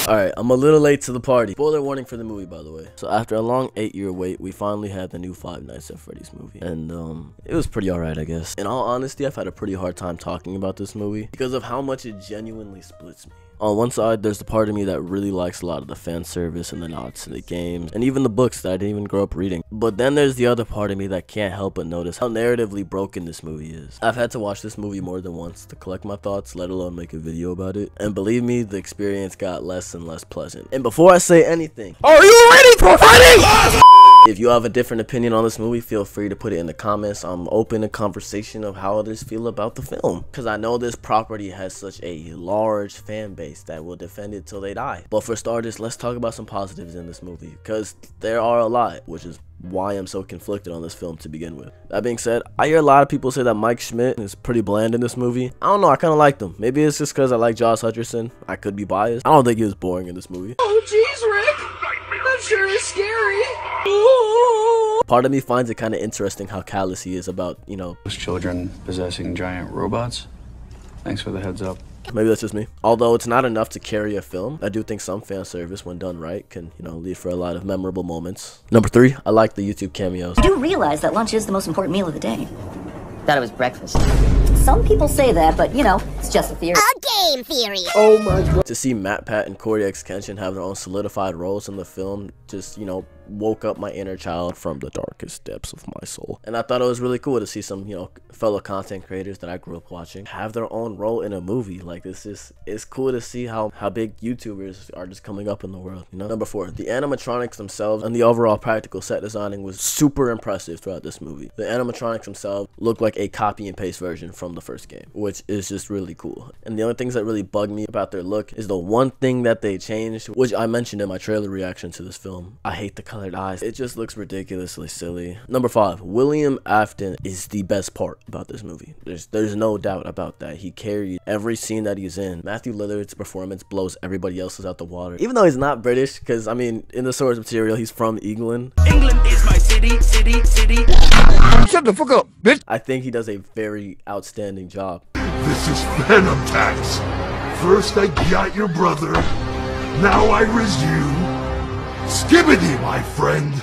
Alright, I'm a little late to the party. Spoiler warning for the movie, by the way. So after a long 8-year wait, we finally had the new Five Nights at Freddy's movie. And it was pretty alright, I guess. In all honesty, I've had a pretty hard time talking about this movie because of how much it genuinely splits me. On one side, there's the part of me that really likes a lot of the fan service and the nods to the games, and even the books that I didn't even grow up reading. But then there's the other part of me that can't help but notice how narratively broken this movie is. I've had to watch this movie more than once to collect my thoughts, let alone make a video about it. And believe me, the experience got less and less pleasant. And before I say anything, are you ready for Freddy? If you have a different opinion on this movie, feel free to put it in the comments. I'm open to conversation of how others feel about the film, because I know this property has such a large fan base that will defend it till they die. But for starters, let's talk about some positives in this movie, because there are a lot, which is why I'm so conflicted on this film to begin with. That being said, I hear a lot of people say that Mike Schmidt is pretty bland in this movie. I don't know, I kind of liked him. Maybe it's just because I like Josh Hutcherson. I could be biased. I don't think he was boring in this movie. Oh jeez, Rick! That sure is scary! Part of me finds it kind of interesting how callous he is about, you know, children possessing giant robots. Thanks for the heads up. Maybe that's just me. Although it's not enough to carry a film, I do think some fan service, when done right, can, you know, lead for a lot of memorable moments. Number 3, I like the YouTube cameos. You do realize that lunch is the most important meal of the day. Thought it was breakfast. Some people say that, but you know, it's just a theory. A game theory. Oh my god. To see Matt Pat and Corey X Kenshin have their own solidified roles in the film just, you know, woke up my inner child from the darkest depths of my soul. And I thought it was really cool to see some, you know, fellow content creators that I grew up watching have their own role in a movie. Like, this is, it's cool to see how big YouTubers are just coming up in the world, you know? Number 4, the animatronics themselves and the overall practical set designing was super impressive throughout this movie. The animatronics themselves look like a copy and paste version from the first game, which is just really cool. And the only things that really bug me about their look is the one thing that they changed, which I mentioned in my trailer reaction to this film. I hate the colored eyes. It just looks ridiculously silly. Number 5, William Afton is the best part about this movie. There's no doubt about that. He carried every scene that he's in. Matthew Lillard's performance blows everybody else's out the water, even though he's not British, because I mean, in the source material he's from England. England is my city. Shut the fuck up, bitch! I think he does a very outstanding job. This is Phantom Tax. First I got your brother, now I resume. Skibbity, my friend.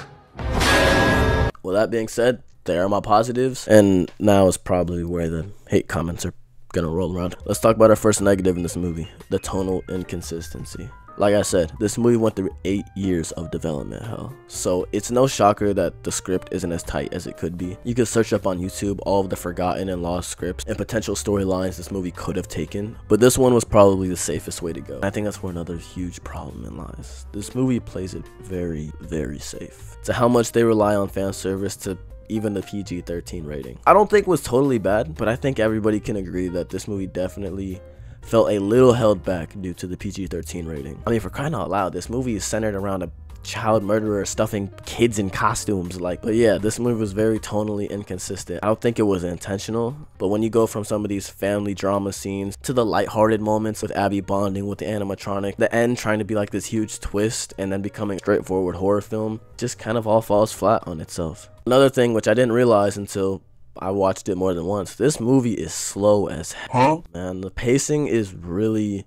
Well, that being said, there are my positives, and now is probably where the hate comments are gonna roll around. Let's talk about our first negative in this movie, the tonal inconsistency. Like I said, this movie went through 8 years of development hell, so it's no shocker that the script isn't as tight as it could be. You could search up on YouTube all of the forgotten and lost scripts and potential storylines this movie could have taken, but this one was probably the safest way to go. I think that's where another huge problem in lies. This movie plays it very, very safe. To how much they rely on fan service, to even the PG-13 rating. I don't think it was totally bad, but I think everybody can agree that this movie definitely felt a little held back due to the PG-13 rating. I mean, for crying out loud, this movie is centered around a child murderer stuffing kids in costumes, like. But yeah, this movie was very tonally inconsistent. I don't think it was intentional, but when you go from some of these family drama scenes to the lighthearted moments with Abby bonding with the animatronic, the end trying to be like this huge twist and then becoming a straightforward horror film, just kind of all falls flat on itself. Another thing which I didn't realize until I watched it more than once, this movie is slow as hell, man. The pacing is really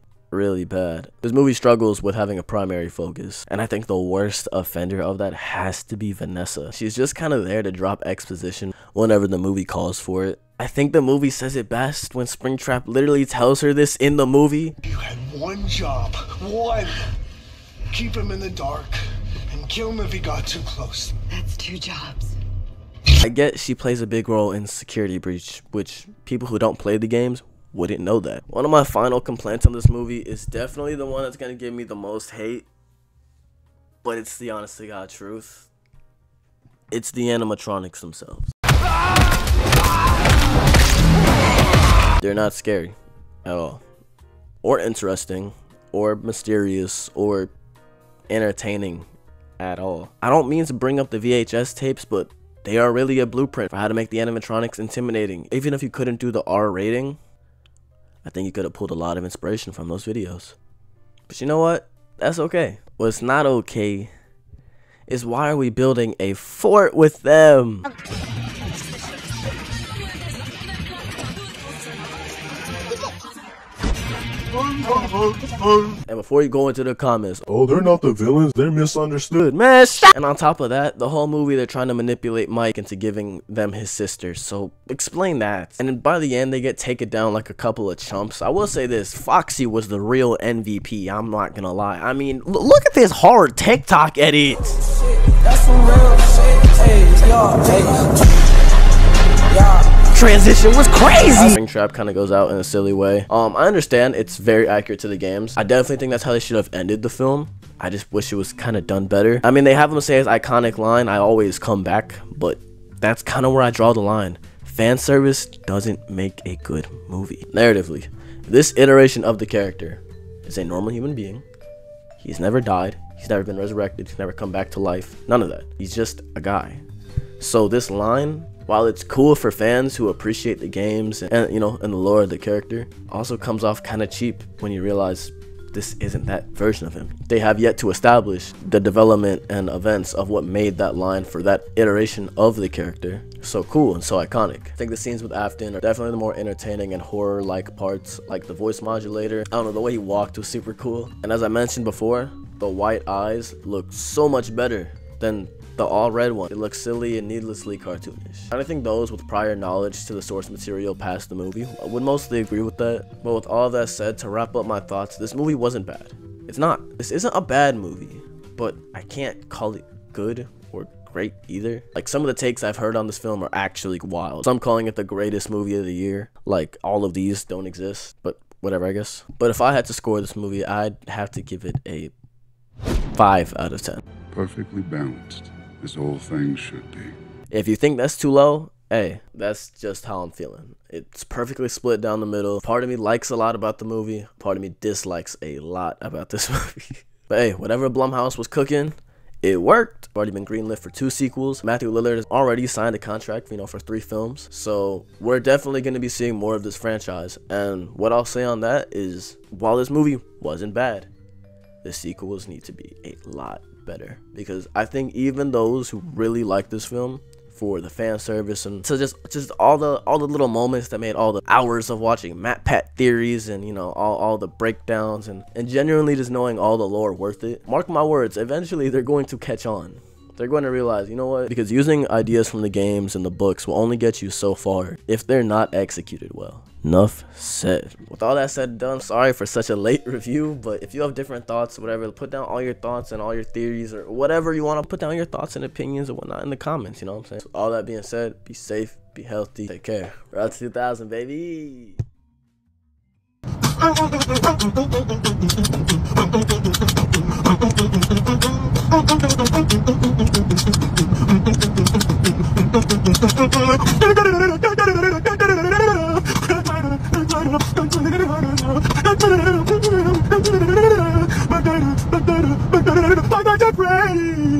bad. This movie struggles with having a primary focus, and I think the worst offender of that has to be Vanessa. She's just kind of there to drop exposition whenever the movie calls for it. I think the movie says it best when Springtrap literally tells her this in the movie. You had one job, one. Keep him in the dark and kill him if he got too close. That's 2 jobs. I get she plays a big role in Security Breach, which people who don't play the games wouldn't know that. One of my final complaints on this movie is definitely the one that's gonna give me the most hate, but it's the honest to God truth. It's the animatronics themselves. They're not scary at all, or interesting, or mysterious, or entertaining at all. I don't mean to bring up the VHS tapes, but they are really a blueprint for how to make the animatronics intimidating. Even if you couldn't do the R rating, I think you could have pulled a lot of inspiration from those videos. But you know what? That's okay. What's not okay is, why are we building a fort with them? And before you go into the comments, Oh, they're not the villains, they're misunderstood. man, and on top of that, the whole movie they're trying to manipulate Mike into giving them his sister. So explain that. And then by the end, they get taken down like a couple of chumps. I will say this: Foxy was the real MVP. I'm not gonna lie. I mean, look at this hard TikTok edit. That's some real shit. Hey, y'all, Transition was crazy. Springtrap kind of goes out in a silly way. I understand it's very accurate to the games. I definitely think that's how they should have ended the film. I just wish it was kind of done better. I mean, they have him say his iconic line, "I always come back," but that's kind of where I draw the line. Fan service doesn't make a good movie. Narratively, this iteration of the character is a normal human being. He's never died. He's never been resurrected. He's never come back to life. None of that. He's just a guy. So this line, while it's cool for fans who appreciate the games and you know, and the lore of the character, also comes off kind of cheap when you realize this isn't that version of him. They have yet to establish the development and events of what made that line for that iteration of the character so cool and so iconic. I think the scenes with Afton are definitely the more entertaining and horror-like parts, like the voice modulator. I don't know, the way he walked was super cool. And as I mentioned before, the white eyes look so much better than the all red one. It looks silly and needlessly cartoonish. And I think those with prior knowledge to the source material past the movie would mostly agree with that. But with all that said, to wrap up my thoughts, this movie wasn't bad. It's not. This isn't a bad movie, but I can't call it good or great either. Like, some of the takes I've heard on this film are actually wild. Some calling it the greatest movie of the year. Like, all of these don't exist, but whatever, I guess. But if I had to score this movie, I'd have to give it a 5 out of 10. Perfectly balanced, as all things should be. If you think that's too low, hey, that's just how I'm feeling. It's perfectly split down the middle. Part of me likes a lot about the movie. Part of me dislikes a lot about this movie. But hey, whatever Blumhouse was cooking, it worked. Already been greenlit for 2 sequels. Matthew Lillard has already signed a contract, you know, for 3 films. So we're definitely going to be seeing more of this franchise. And what I'll say on that is, while this movie wasn't bad, the sequels need to be a lot better, because I think even those who really like this film for the fan service and so just all the little moments that made all the hours of watching MatPat theories and, you know, all the breakdowns and genuinely just knowing all the lore worth it, mark my words, eventually they're going to catch on. They're going to realize, you know what, because using ideas from the games and the books will only get you so far if they're not executed well. Enough said. With all that said and done, sorry for such a late review, but if you have different thoughts or whatever, put down all your thoughts and all your theories or whatever you want to put down your thoughts and opinions and whatnot in the comments, you know what I'm saying? So all that being said, be safe, be healthy, take care. We're out to 2000, baby. Freddys.